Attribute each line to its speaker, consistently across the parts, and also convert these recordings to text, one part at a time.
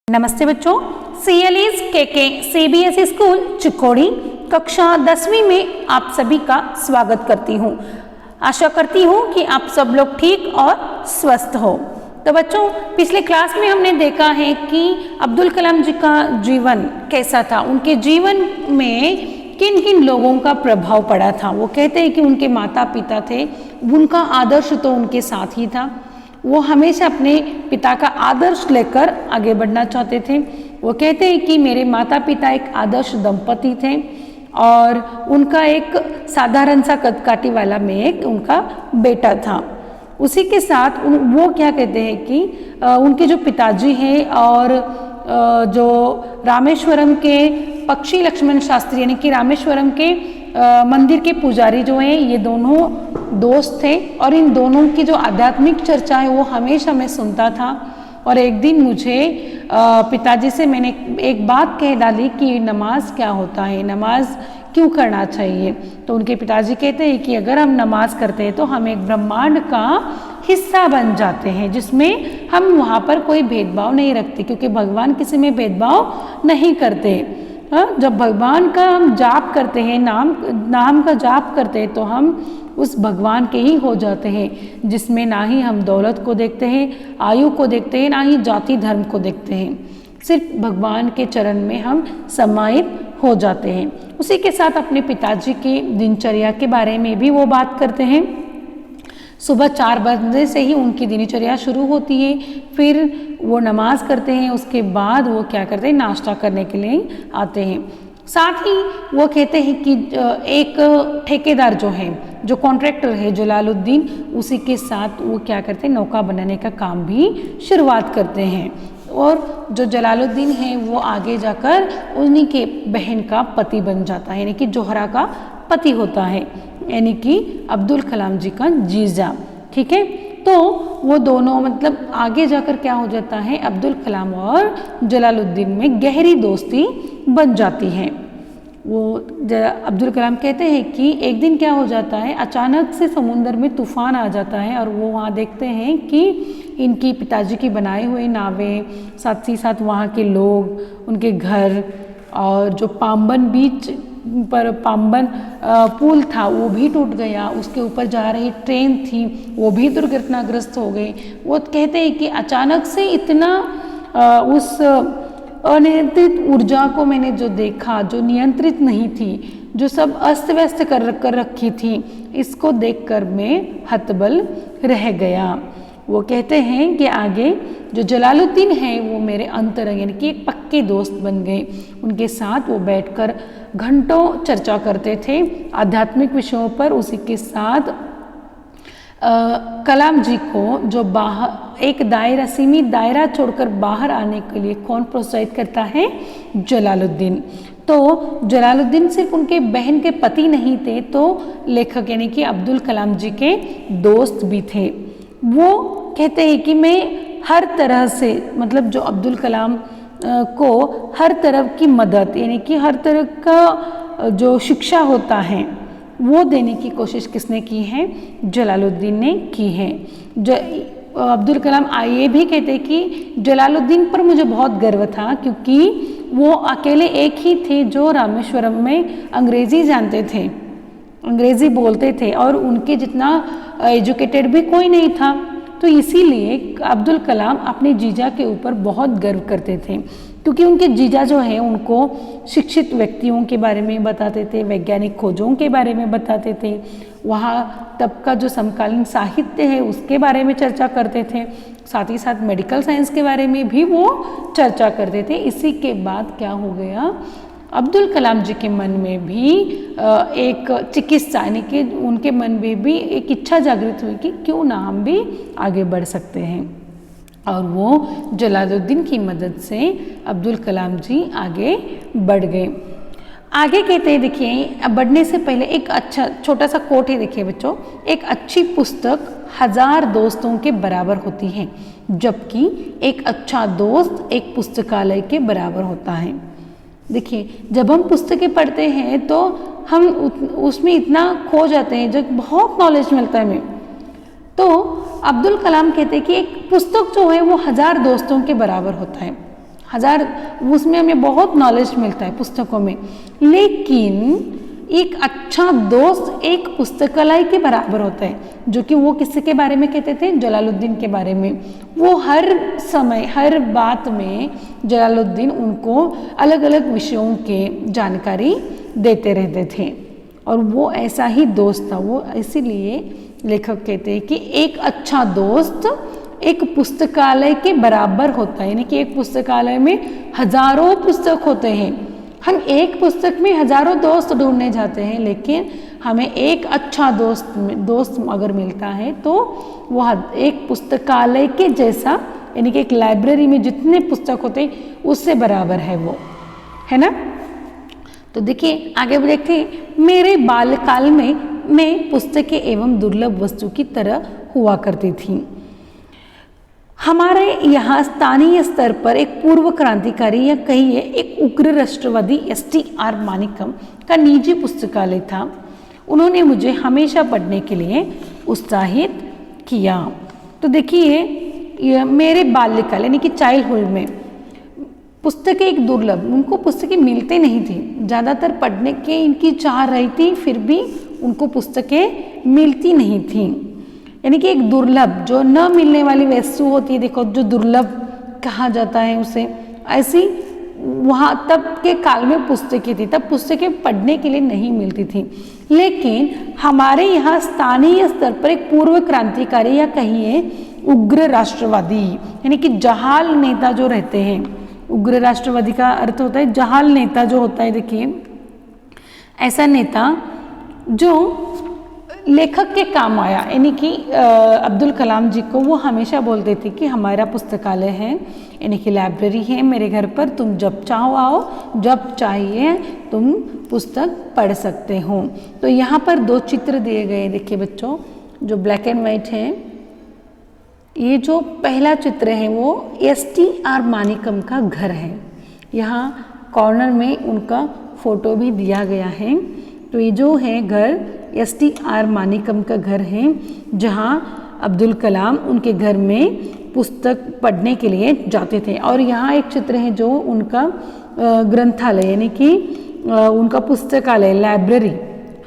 Speaker 1: नमस्ते बच्चों, CLE's KK CBSE school Chikodi कक्षा 10वीं में आप सभी का स्वागत करती हूँ। आशा करती हूँ कि आप सब लोग ठीक और स्वस्थ हो। तो बच्चों, पिछले क्लास में हमने देखा है कि अब्दुल कलाम जी का जीवन कैसा था, उनके जीवन में किन किन लोगों का प्रभाव पड़ा था। वो कहते हैं कि उनके माता पिता थे, उनका आदर्श तो उनके साथ ही था। वो हमेशा अपने पिता का आदर्श लेकर आगे बढ़ना चाहते थे। वो कहते हैं कि मेरे माता पिता एक आदर्श दंपति थे और उनका एक साधारण सा कदकाठी वाला में एक उनका बेटा था। उसी के साथ वो क्या कहते हैं कि उनके जो पिताजी हैं और जो रामेश्वरम के पक्षी लक्ष्मण शास्त्री यानी कि रामेश्वरम के मंदिर के पुजारी जो हैं, ये दोनों दोस्त थे और इन दोनों की जो आध्यात्मिक चर्चा है वो हमेशा मैं सुनता था। और एक दिन मुझे पिताजी से मैंने एक बात कह डाली कि नमाज क्या होता है, नमाज क्यों करना चाहिए। तो उनके पिताजी कहते हैं कि अगर हम नमाज करते हैं तो हम एक ब्रह्मांड का हिस्सा बन जाते हैं, जिसमें हम वहाँ पर कोई भेदभाव नहीं रखते, क्योंकि भगवान किसी में भेदभाव नहीं करते। जब भगवान का हम जाप करते हैं, नाम का जाप करते हैं, तो हम उस भगवान के ही हो जाते हैं, जिसमें ना ही हम दौलत को देखते हैं, आयु को देखते हैं, ना ही जाति धर्म को देखते हैं। सिर्फ भगवान के चरण में हम समाहित हो जाते हैं। उसी के साथ अपने पिताजी की दिनचर्या के बारे में भी वो बात करते हैं। सुबह 4 बजे से ही उनकी दिनचर्या शुरू होती है, फिर वो नमाज करते हैं, उसके बाद वो क्या करते हैं, नाश्ता करने के लिए आते हैं। साथ ही वो कहते हैं कि एक ठेकेदार जो है, जो कॉन्ट्रैक्टर है जलालुद्दीन, उसी के साथ वो क्या करते हैं, नौका बनाने का काम भी शुरुआत करते हैं। और जो जलालुद्दीन है वो आगे जाकर उन्हीं के बहन का पति बन जाता है, यानी कि जोहरा का पति होता है, यानी कि अब्दुल कलाम जी का जीजा। ठीक है, तो वो दोनों मतलब आगे जाकर क्या हो जाता है, अब्दुल कलाम और जलालुद्दीन में गहरी दोस्ती बन जाती है। वो अब्दुल कलाम कहते हैं कि एक दिन क्या हो जाता है, अचानक से समुंदर में तूफान आ जाता है और वो वहाँ देखते हैं कि इनकी पिताजी की बनाई हुई नावें, साथ ही साथ वहाँ के लोग, उनके घर, और जो पाम्बन बीच पर पाम्बन पुल था वो भी टूट गया, उसके ऊपर जा रही ट्रेन थी वो भी दुर्घटनाग्रस्त हो गई। वो कहते हैं कि अचानक से इतना उस अनियंत्रित ऊर्जा को मैंने जो देखा, जो नियंत्रित नहीं थी, जो सब अस्त व्यस्त कर रखी थी, इसको देखकर मैं हतबल रह गया। वो कहते हैं कि आगे जो जलालुद्दीन है वो मेरे अंतरंग यानी कि एक पक्के दोस्त बन गए। उनके साथ वो बैठकर घंटों चर्चा करते थे आध्यात्मिक विषयों पर। उसी के साथ कलाम जी को जो बाहर एक दायरा, सीमित दायरा छोड़कर बाहर आने के लिए कौन प्रोत्साहित करता है, जलालुद्दीन। तो जलालुद्दीन सिर्फ उनके बहन के पति नहीं थे, तो लेखक यानी कि अब्दुल कलाम जी के दोस्त भी थे। वो कहते हैं कि मैं हर तरह से, मतलब जो अब्दुल कलाम को हर तरफ की मदद यानी कि हर तरह का जो शिक्षा होता है वो देने की कोशिश किसने की है, जलालुद्दीन ने की है। अब्दुल कलाम ये भी कहते हैं कि जलालुद्दीन पर मुझे बहुत गर्व था, क्योंकि वो अकेले एक ही थे जो रामेश्वरम में अंग्रेज़ी जानते थे, अंग्रेज़ी बोलते थे, और उनके जितना एजुकेटेड भी कोई नहीं था। तो इसीलिए अब्दुल कलाम अपने जीजा के ऊपर बहुत गर्व करते थे, क्योंकि उनके जीजा जो है उनको शिक्षित व्यक्तियों के बारे में बताते थे, वैज्ञानिक खोजों के बारे में बताते थे, वहाँ तब का जो समकालीन साहित्य है उसके बारे में चर्चा करते थे, साथ ही साथ मेडिकल साइंस के बारे में भी वो चर्चा करते थे। इसी के बाद क्या हो गया, अब्दुल कलाम जी के मन में भी एक चिकित्सा यानी कि उनके मन में भी एक इच्छा जागृत हुई कि क्यों ना हम भी आगे बढ़ सकते हैं, और वो जलालुद्दीन की मदद से अब्दुल कलाम जी आगे बढ़ गए। आगे कहते हैं, देखिए बढ़ने से पहले एक अच्छा छोटा सा कोट है, देखिए बच्चों, एक अच्छी पुस्तक 1000 दोस्तों के बराबर होती है, जबकि एक अच्छा दोस्त एक पुस्तकालय के बराबर होता है। देखिए, जब हम पुस्तकें पढ़ते हैं तो हम उसमें इतना खो जाते हैं, जो बहुत नॉलेज मिलता है हमें। तो अब्दुल कलाम कहते हैं कि एक पुस्तक जो है वो 1000 दोस्तों के बराबर होता है। उसमें हमें बहुत नॉलेज मिलता है पुस्तकों में, लेकिन एक अच्छा दोस्त एक पुस्तकालय के बराबर होता है। जो कि वो किसके बारे में कहते थे? जलालुद्दीन के बारे में। वो हर समय हर बात में जलालुद्दीन उनको अलग अलग विषयों के जानकारी देते रहते थे, और वो ऐसा ही दोस्त था। वो इसीलिए लेखक कहते हैं कि एक अच्छा दोस्त एक पुस्तकालय के बराबर होता है, यानी कि एक पुस्तकालय में हजारों पुस्तक होते हैं। हम एक पुस्तक में हजारों दोस्त ढूंढने जाते हैं, लेकिन हमें एक अच्छा दोस्त अगर मिलता है तो वह एक पुस्तकालय के जैसा, यानी कि एक लाइब्रेरी में जितने पुस्तक होते हैं उससे बराबर है वो, है ना। तो देखिए आगे देखते हैं। मेरे बाल्यकाल में मैं पुस्तकें एवं दुर्लभ वस्तु की तरह हुआ करती थी। हमारे यहाँ स्थानीय स्तर पर एक पूर्व क्रांतिकारी या कहिए एक उग्र राष्ट्रवादी STR मानिकम का निजी पुस्तकालय था। उन्होंने मुझे हमेशा पढ़ने के लिए उत्साहित किया। तो देखिए मेरे बाल्यकाल यानी कि चाइल्डहुड में पुस्तकें एक दुर्लभ, उनको पुस्तकें मिलते नहीं थी, ज़्यादातर पढ़ने के इनकी चाह रही थी, फिर भी उनको पुस्तकें मिलती नहीं थी। यानी कि एक दुर्लभ, जो न मिलने वाली वस्तु होती है, देखो जो दुर्लभ कहा जाता है उसे, ऐसी वहाँ तब के काल में पुस्तकें थी, तब पुस्तकें पढ़ने के लिए नहीं मिलती थी। लेकिन हमारे यहाँ स्थानीय स्तर पर एक पूर्व क्रांतिकारी या कहिए उग्र राष्ट्रवादी, यानी कि जहाल नेता जो रहते हैं, उग्र राष्ट्रवादी का अर्थ होता है जहाल नेता जो होता है। देखिए ऐसा नेता जो लेखक के काम आया, यानी कि अब्दुल कलाम जी को वो हमेशा बोलते थे कि हमारा पुस्तकालय है, यानी कि लाइब्रेरी है मेरे घर पर, तुम जब चाहो आओ, जब चाहिए तुम पुस्तक पढ़ सकते हो। तो यहाँ पर दो चित्र दिए गए, देखिए बच्चों, जो ब्लैक एंड वाइट है। ये जो पहला चित्र है वो STR मानिकम का घर है। यहाँ कॉर्नर में उनका फोटो भी दिया गया है। तो ये जो है घर STR मानिकम का घर है, जहाँ अब्दुल कलाम उनके घर में पुस्तक पढ़ने के लिए जाते थे। और यहाँ एक चित्र है जो उनका ग्रंथालय, यानी कि उनका पुस्तकालय, लाइब्रेरी,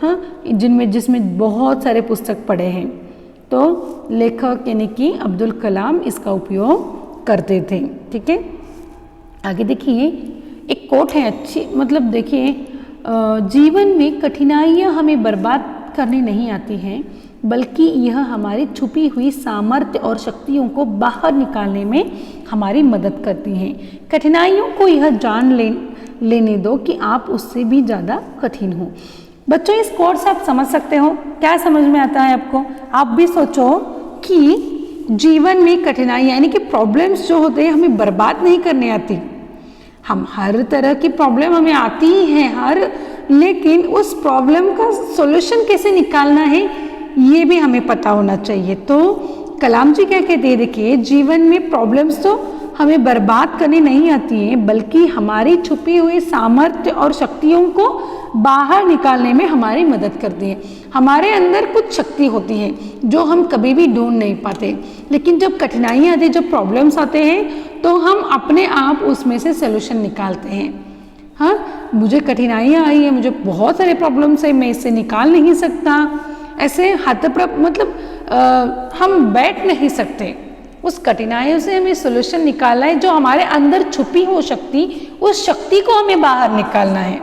Speaker 1: हाँ, जिसमें बहुत सारे पुस्तक पढ़े हैं। तो लेखक यानी कि अब्दुल कलाम इसका उपयोग करते थे। ठीक है, आगे देखिए एक कोट है अच्छी, मतलब देखिए जीवन में कठिनाइयाँ हमें बर्बाद करने नहीं आती हैं, बल्कि यह हमारी छुपी हुई सामर्थ्य और शक्तियों को बाहर निकालने में हमारी मदद करती हैं। कठिनाइयों को यह जान लेने दो कि आप उससे भी ज़्यादा कठिन हो। बच्चों इस कोट से आप समझ सकते हो, क्या समझ में आता है आपको? आप भी सोचो कि जीवन में कठिनाइयाँ यानी कि प्रॉब्लम्स जो होते हैं हमें बर्बाद नहीं करने आती। हम हर तरह की प्रॉब्लम हमें आती ही है लेकिन उस प्रॉब्लम का सॉल्यूशन कैसे निकालना है ये भी हमें पता होना चाहिए। तो कलाम जी क्या कहते हैं, देखिए जीवन में प्रॉब्लम्स तो हमें बर्बाद करने नहीं आती हैं, बल्कि हमारी छुपी हुई सामर्थ्य और शक्तियों को बाहर निकालने में हमारी मदद करती हैं। हमारे अंदर कुछ शक्ति होती है जो हम कभी भी ढूंढ नहीं पाते, लेकिन जब कठिनाइयाँ आती हैं, जब प्रॉब्लम्स आते हैं, तो हम अपने आप उसमें से सोल्यूशन निकालते हैं। हाँ, मुझे कठिनाइयाँ आई है, मुझे बहुत सारे प्रॉब्लम्स है, मैं इससे निकाल नहीं सकता, ऐसे हम बैठ नहीं सकते। उस कठिनाइयों से हमें सोल्यूशन निकालना है, जो हमारे अंदर छुपी हो शक्ति, उस शक्ति को हमें बाहर निकालना है।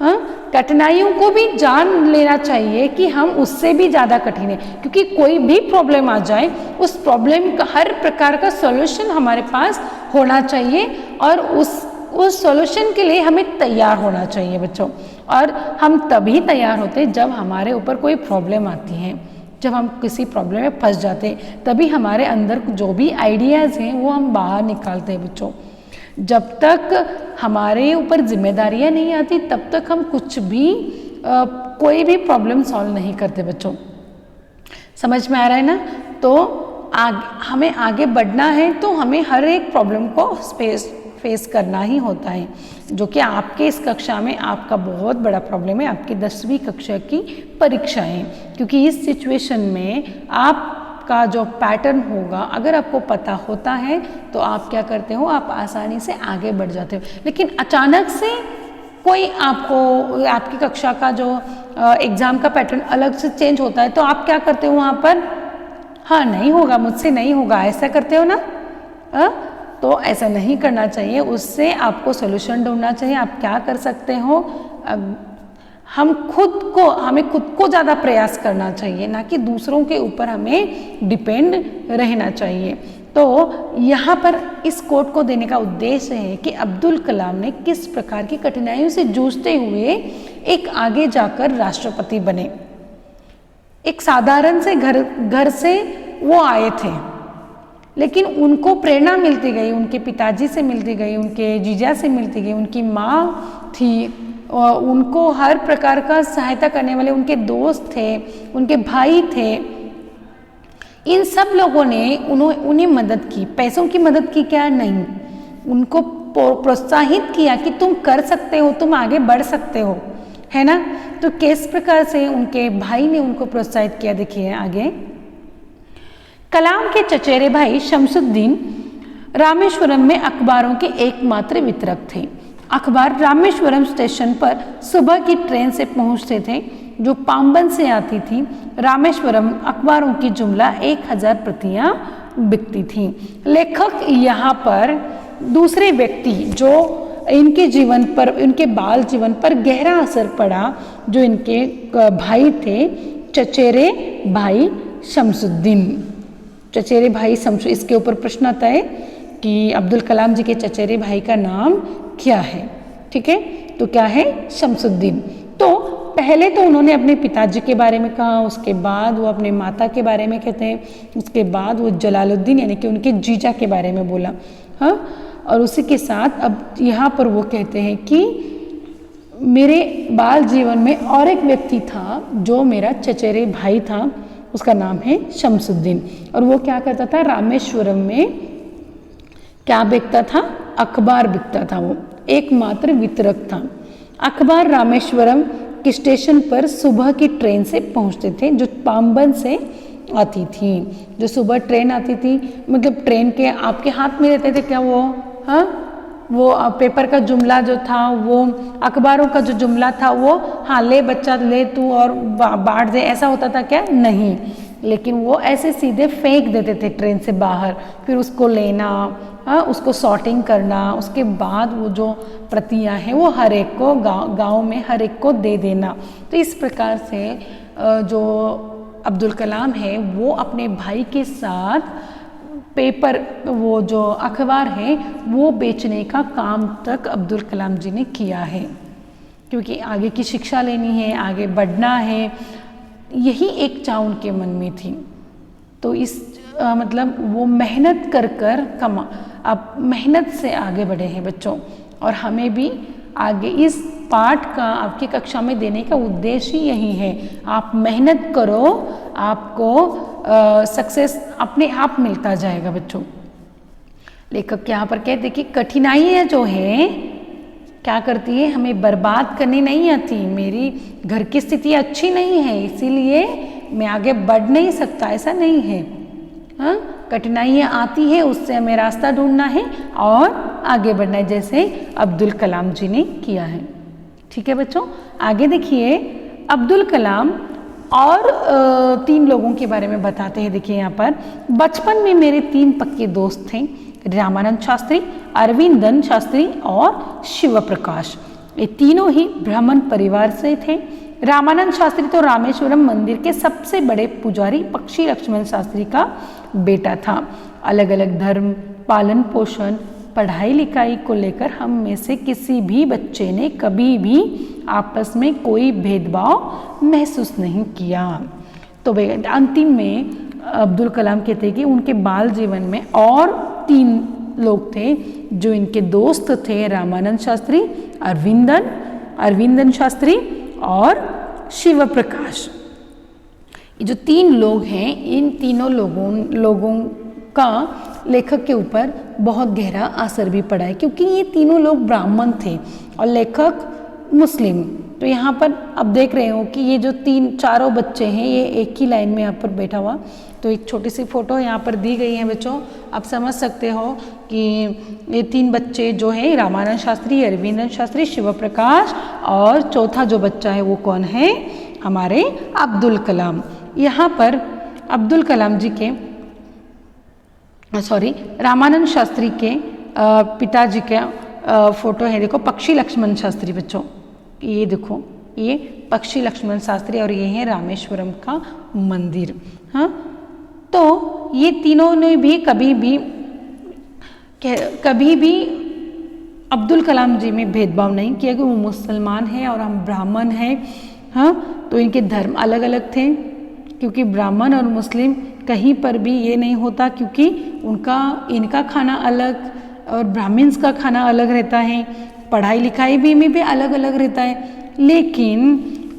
Speaker 1: हाँ, कठिनाइयों को भी जान लेना चाहिए कि हम उससे भी ज़्यादा कठिन है, क्योंकि कोई भी प्रॉब्लम आ जाए, उस प्रॉब्लम का हर प्रकार का सॉल्यूशन हमारे पास होना चाहिए, और उस सॉल्यूशन के लिए हमें तैयार होना चाहिए बच्चों। और हम तभी तैयार होते हैं जब हमारे ऊपर कोई प्रॉब्लम आती है, जब हम किसी प्रॉब्लम में फंस जाते हैं, तभी हमारे अंदर जो भी आइडियाज़ हैं वो हम बाहर निकालते हैं बच्चों। जब तक हमारे ऊपर जिम्मेदारियां नहीं आती, तब तक हम कुछ भी कोई भी प्रॉब्लम सॉल्व नहीं करते बच्चों। समझ में आ रहा है ना? तो हमें आगे बढ़ना है तो हमें हर एक प्रॉब्लम को फेस करना ही होता है, जो कि आपके इस कक्षा में आपका बहुत बड़ा प्रॉब्लम है, आपकी 10वीं कक्षा की परीक्षा है। क्योंकि इस सिचुएशन में आप का जो पैटर्न होगा अगर आपको पता होता है तो आप क्या करते हो, आप आसानी से आगे बढ़ जाते हो। लेकिन अचानक से कोई आपको आपकी कक्षा का जो एग्ज़ाम का पैटर्न अलग से चेंज होता है तो आप क्या करते हो वहाँ पर, हाँ नहीं होगा, मुझसे नहीं होगा, ऐसा करते हो ना। तो ऐसा नहीं करना चाहिए, उससे आपको सोल्यूशन ढूंढना चाहिए। आप क्या कर सकते हो, हमें खुद को ज़्यादा प्रयास करना चाहिए, ना कि दूसरों के ऊपर हमें डिपेंड रहना चाहिए। तो यहाँ पर इस कोट को देने का उद्देश्य है कि अब्दुल कलाम ने किस प्रकार की कठिनाइयों से जूझते हुए एक आगे जाकर राष्ट्रपति बने। एक साधारण से घर से वो आए थे, लेकिन उनको प्रेरणा मिलती गई, उनके पिताजी से मिलती गई, उनके जीजा से मिलती गई, उनकी माँ थी, और उनको हर प्रकार का सहायता करने वाले उनके दोस्त थे, उनके भाई थे। इन सब लोगों ने उन्हें मदद की, पैसों की मदद की क्या नहीं, उनको प्रोत्साहित किया कि तुम कर सकते हो, तुम आगे बढ़ सकते हो, है ना। तो किस प्रकार से उनके भाई ने उनको प्रोत्साहित किया, देखिए आगे। कलाम के चचेरे भाई शमसुद्दीन रामेश्वरम में अखबारों के एकमात्र वितरक थे। अखबार रामेश्वरम स्टेशन पर सुबह की ट्रेन से पहुंचते थे जो पाम्बन से आती थी। रामेश्वरम अखबारों की जुमला 1000 प्रतियां बिकती थी। लेखक यहाँ पर दूसरे व्यक्ति जो इनके जीवन पर, इनके बाल जीवन पर गहरा असर पड़ा, जो इनके भाई थे, चचेरे भाई शमसुद्दीन। चचेरे भाई शमसुद्दीन, इसके ऊपर प्रश्न आता है कि अब्दुल कलाम जी के चचेरे भाई का नाम क्या है, ठीक है। तो क्या है, शमसुद्दीन। तो पहले तो उन्होंने अपने पिताजी के बारे में कहा, उसके बाद वो अपने माता के बारे में कहते हैं, उसके बाद वो जलालुद्दीन यानी कि उनके जीजा के बारे में बोला। हाँ, और उसी के साथ अब यहाँ पर वो कहते हैं कि मेरे बाल जीवन में और एक व्यक्ति था जो मेरा चचेरे भाई था, उसका नाम है शमसुद्दीन। और वो क्या करता था, रामेश्वरम में क्या बिकता था, अखबार बिकता था। वो एकमात्र वितरक था। अखबार रामेश्वरम के स्टेशन पर सुबह की ट्रेन से पहुंचते थे जो पाम्बन से आती थी। जो सुबह ट्रेन आती थी, मतलब ट्रेन के आपके हाथ में रहते थे क्या वो, हाँ, वो पेपर का जुमला जो था, वो अखबारों का जो जुमला था वो, हाँ ले बच्चा ले तू और बांट दे, ऐसा होता था क्या, नहीं। लेकिन वो ऐसे सीधे फेंक देते थे ट्रेन से बाहर, फिर उसको लेना, हाँ, उसको सॉर्टिंग करना, उसके बाद वो जो प्रतियां हैं वो हर एक को गांव में हर एक को दे देना। तो इस प्रकार से जो अब्दुल कलाम है वो अपने भाई के साथ पेपर, वो जो अखबार है वो बेचने का काम तक अब्दुल कलाम जी ने किया है, क्योंकि आगे की शिक्षा लेनी है, आगे बढ़ना है, यही एक चाह उनके मन में थी। तो इस मतलब वो मेहनत कर कमा, अब मेहनत से आगे बढ़े हैं बच्चों। और हमें भी आगे इस पाठ का आपकी कक्षा में देने का उद्देश्य ही यही है, आप मेहनत करो, आपको सक्सेस अपने आप मिलता जाएगा बच्चों। लेखक यहाँ पर कहते हैं कि कठिनाइयाँ जो है क्या करती है, हमें बर्बाद करनी नहीं आती। मेरी घर की स्थिति अच्छी नहीं है इसीलिए मैं आगे बढ़ नहीं सकता, ऐसा नहीं है। हाँ, कठिनाइयाँ आती है, उससे हमें रास्ता ढूंढना है और आगे बढ़ना है, जैसे अब्दुल कलाम जी ने किया है। ठीक है बच्चों, आगे देखिए अब्दुल कलाम और 3 लोगों के बारे में बताते हैं। देखिए यहाँ पर, बचपन में मेरे 3 पक्के दोस्त थे, रामानंद शास्त्री, अरविंदन शास्त्री और शिव प्रकाश। ये तीनों ही ब्राह्मण परिवार से थे। रामानंद शास्त्री तो रामेश्वरम मंदिर के सबसे बड़े पुजारी पक्षी लक्ष्मण शास्त्री का बेटा था। अलग अलग धर्म, पालन पोषण, पढ़ाई लिखाई को लेकर हम में से किसी भी बच्चे ने कभी भी आपस में कोई भेदभाव महसूस नहीं किया। तो अंतिम में अब्दुल कलाम कहते हैं कि उनके बाल जीवन में और 3 लोग थे जो इनके दोस्त थे, रामानंद शास्त्री, अरविंदन शास्त्री और शिव प्रकाश। ये जो 3 लोग हैं, इन तीनों लोगों का लेखक के ऊपर बहुत गहरा असर भी पड़ा है, क्योंकि ये तीनों लोग ब्राह्मण थे और लेखक मुस्लिम। तो यहाँ पर अब देख रहे हो कि ये जो 3-4 बच्चे हैं, ये एक ही लाइन में यहाँ पर बैठा हुआ, तो एक छोटी सी फोटो यहाँ पर दी गई है बच्चों। आप समझ सकते हो कि ये 3 बच्चे जो हैं रामानंद शास्त्री, अरविंदन शास्त्री, शिव प्रकाश और चौथा जो बच्चा है वो कौन है, हमारे अब्दुल कलाम। यहाँ पर अब्दुल कलाम जी के रामानंद शास्त्री के पिताजी का फोटो है, देखो पक्षी लक्ष्मण शास्त्री बच्चों, ये देखो ये पक्षी लक्ष्मण शास्त्री और ये है रामेश्वरम का मंदिर। हाँ, तो ये तीनों ने भी कभी भी अब्दुल कलाम जी में भेदभाव नहीं किया कि वो मुसलमान हैं और हम ब्राह्मण हैं। हाँ, तो इनके धर्म अलग अलग थे, क्योंकि ब्राह्मण और मुस्लिम कहीं पर भी ये नहीं होता, क्योंकि इनका खाना अलग और ब्राह्मण्स का खाना अलग रहता है, पढ़ाई लिखाई भी में भी अलग अलग रहता है। लेकिन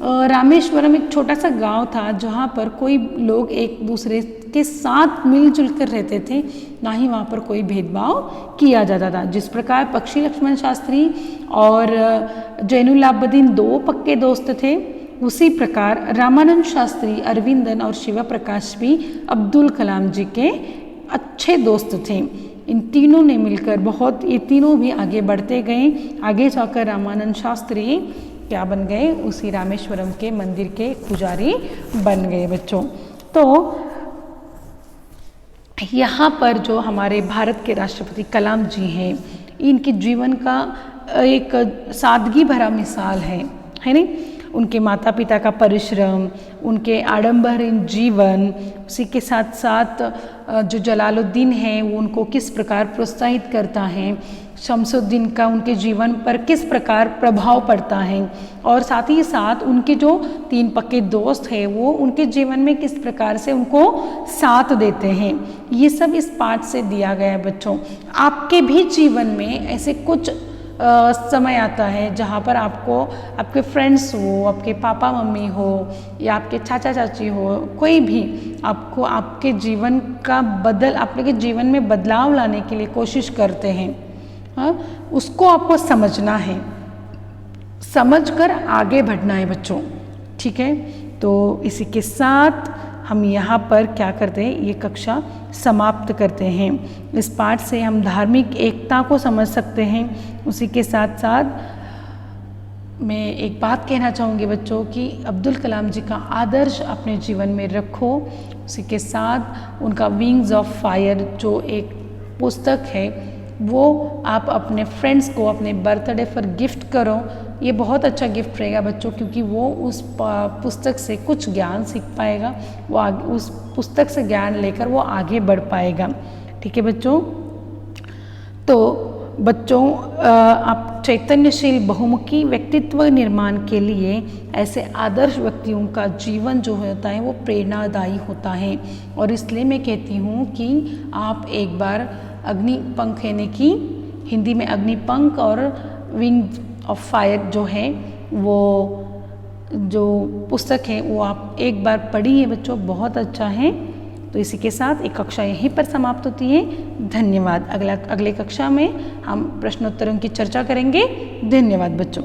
Speaker 1: रामेश्वरम एक छोटा सा गांव था जहाँ पर कोई लोग एक दूसरे के साथ मिलजुल कर रहते थे, ना ही वहाँ पर कोई भेदभाव किया जाता था। जिस प्रकार पक्षी लक्ष्मण शास्त्री और जैनुलाब्दीन 2 पक्के दोस्त थे, उसी प्रकार रामानंद शास्त्री, अरविंदन और शिव प्रकाश भी अब्दुल कलाम जी के अच्छे दोस्त थे। इन तीनों ने मिलकर ये तीनों भी आगे बढ़ते गए। आगे जाकर रामानंद शास्त्री क्या बन गए, उसी रामेश्वरम के मंदिर के पुजारी बन गए बच्चों। तो यहाँ पर जो हमारे भारत के राष्ट्रपति कलाम जी हैं, इनके जीवन का एक सादगी भरा मिसाल है नहीं। उनके माता पिता का परिश्रम, उनके आडंबरहीन जीवन, उसी के साथ साथ जो जलालुद्दीन है वो उनको किस प्रकार प्रोत्साहित करता है, शमसुद्दीन का उनके जीवन पर किस प्रकार प्रभाव पड़ता है, और साथ ही साथ उनके जो 3 पक्के दोस्त हैं वो उनके जीवन में किस प्रकार से उनको साथ देते हैं, ये सब इस पाठ से दिया गया है बच्चों। आपके भी जीवन में ऐसे कुछ समय आता है जहाँ पर आपको आपके फ्रेंड्स हो, आपके पापा मम्मी हो या आपके चाचा चाची हो, कोई भी आपको आपके जीवन आपके जीवन में बदलाव लाने के लिए कोशिश करते हैं। हाँ, उसको आपको समझना है, समझकर आगे बढ़ना है बच्चों, ठीक है। तो इसी के साथ हम यहाँ पर क्या करते हैं, ये कक्षा समाप्त करते हैं। इस पाठ से हम धार्मिक एकता को समझ सकते हैं। उसी के साथ साथ मैं एक बात कहना चाहूँगी बच्चों कि अब्दुल कलाम जी का आदर्श अपने जीवन में रखो। उसी के साथ उनका विंग्स ऑफ फायर जो एक पुस्तक है वो आप अपने फ्रेंड्स को अपने बर्थडे पर गिफ्ट करो। ये बहुत अच्छा गिफ्ट रहेगा बच्चों, क्योंकि वो उस पुस्तक से कुछ ज्ञान सीख पाएगा, वो उस पुस्तक से ज्ञान लेकर वो आगे बढ़ पाएगा, ठीक है बच्चों। तो बच्चों आप चैतन्यशील बहुमुखी व्यक्तित्व निर्माण के लिए ऐसे आदर्श व्यक्तियों का जीवन जो होता है वो प्रेरणादायी होता है, और इसलिए मैं कहती हूँ कि आप एक बार अग्निपंख यानी कि हिंदी में अग्निपंख और विंग्स ऑफ फायर जो है वो जो पुस्तक है वो आप एक बार पढ़िए बच्चों, बहुत अच्छा है। तो इसी के साथ एक कक्षा यहीं पर समाप्त होती है। धन्यवाद। अगले कक्षा में हम प्रश्नोत्तरों की चर्चा करेंगे। धन्यवाद बच्चों।